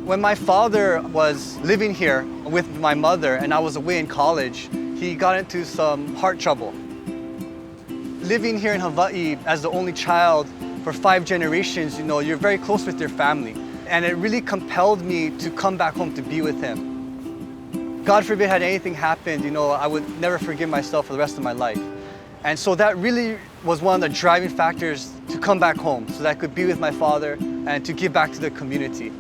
When my father was living here with my mother and I was away in college, he got into some heart trouble. Living here in Hawaii as the only child for 5 generations, you're very close with your family. And it really compelled me to come back home to be with him. God forbid had anything happened, I would never forgive myself for the rest of my life. And so that really was one of the driving factors to come back home so that I could be with my father and to give back to the community.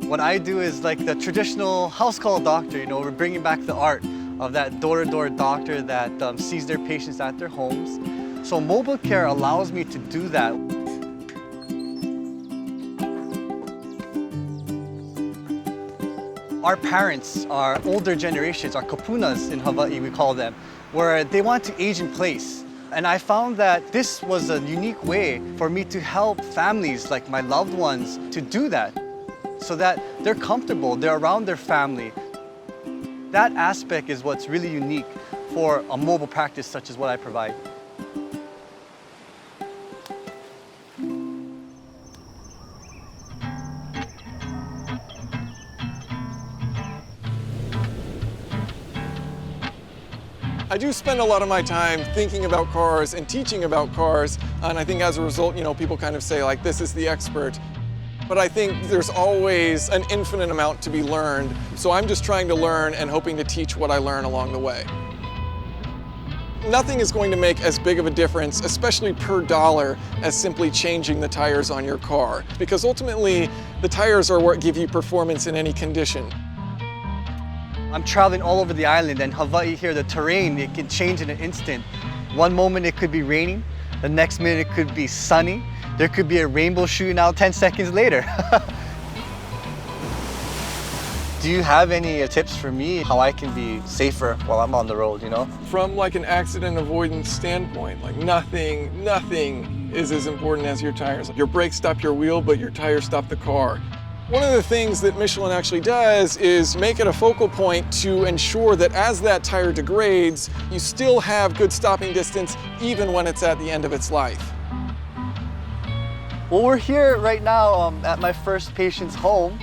What I do is like the traditional house call doctor, we're bringing back the art of that door-to-door doctor that sees their patients at their homes. So mobile care allows me to do that. Our parents are older generations, our kapunas in Hawaii, we call them, where they want to age in place. And I found that this was a unique way for me to help families like my loved ones to do that, so that they're comfortable, they're around their family. That aspect is what's really unique for a mobile practice such as what I provide. I do spend a lot of my time thinking about cars and teaching about cars, and I think as a result, people kind of say like, this is the expert. But I think there's always an infinite amount to be learned, so I'm just trying to learn and hoping to teach what I learn along the way. Nothing is going to make as big of a difference, especially per dollar, as simply changing the tires on your car, because ultimately, the tires are what give you performance in any condition. I'm traveling all over the island, and Hawaii here, the terrain, it can change in an instant. One moment it could be raining, the next minute it could be sunny. There could be a rainbow shooting out 10 seconds later. Do you have any tips for me how I can be safer while I'm on the road, From like an accident avoidance standpoint, like nothing is as important as your tires. Your brakes stop your wheel, but your tires stop the car. One of the things that Michelin actually does is make it a focal point to ensure that as that tire degrades, you still have good stopping distance even when it's at the end of its life. Well, we're here right now at my first patient's home.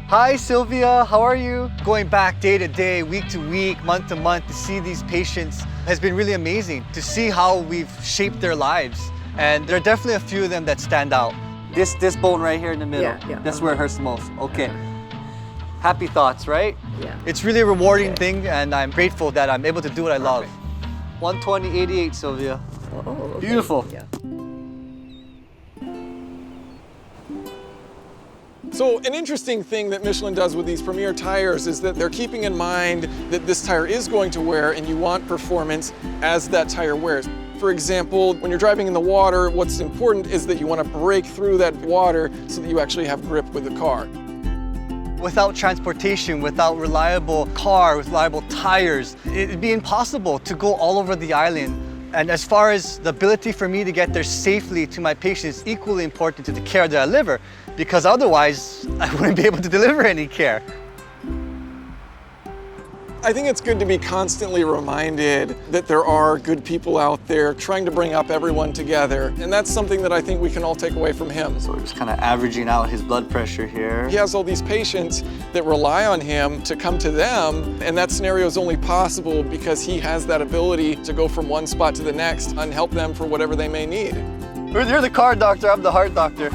Hi, Sylvia, how are you? Going back day to day, week to week, month to month to see these patients has been really amazing, to see how we've shaped their lives. And there are definitely a few of them that stand out. This bone right here in the middle, that's where it hurts the most. Okay. Happy thoughts, right? Yeah. It's really a rewarding thing, and I'm grateful that I'm able to do what I love. 120/88, Sylvia. Oh, okay. Beautiful. Yeah. So an interesting thing that Michelin does with these Premier tires is that they're keeping in mind that this tire is going to wear and you want performance as that tire wears. For example, when you're driving in the water, what's important is that you want to break through that water so that you actually have grip with the car. Without transportation, without reliable car, with reliable tires, it'd be impossible to go all over the island. And as far as the ability for me to get there safely to my patients, equally important to the care that I deliver, because otherwise I wouldn't be able to deliver any care. I think it's good to be constantly reminded that there are good people out there trying to bring up everyone together. And that's something that I think we can all take away from him. So we're just kind of averaging out his blood pressure here. He has all these patients that rely on him to come to them, and that scenario is only possible because he has that ability to go from one spot to the next and help them for whatever they may need. You're the car doctor, I'm the heart doctor.